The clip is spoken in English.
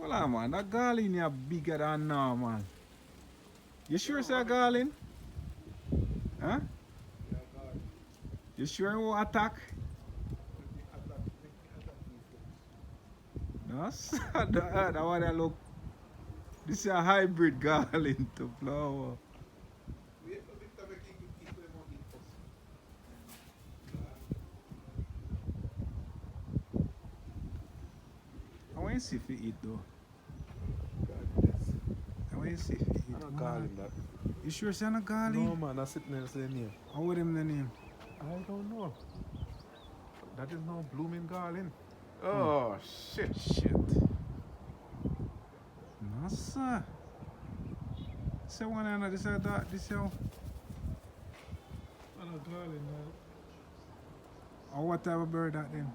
Hold on, man. That garland is bigger than normal. You sure it's a garland? Huh? You sure it won't attack? No, sir. That one that look. This is a hybrid garland to flower. I want to see if it eat though. I want to see if it eat. I'm not calling that. You sure it's not a garland? No man, that's sitting else in here. How would him the name? I don't know. That is no blooming garland. Oh shit. Shit. No, sir. Say one and this is that. This is. I'm not garland, man. Or what type of bird that then?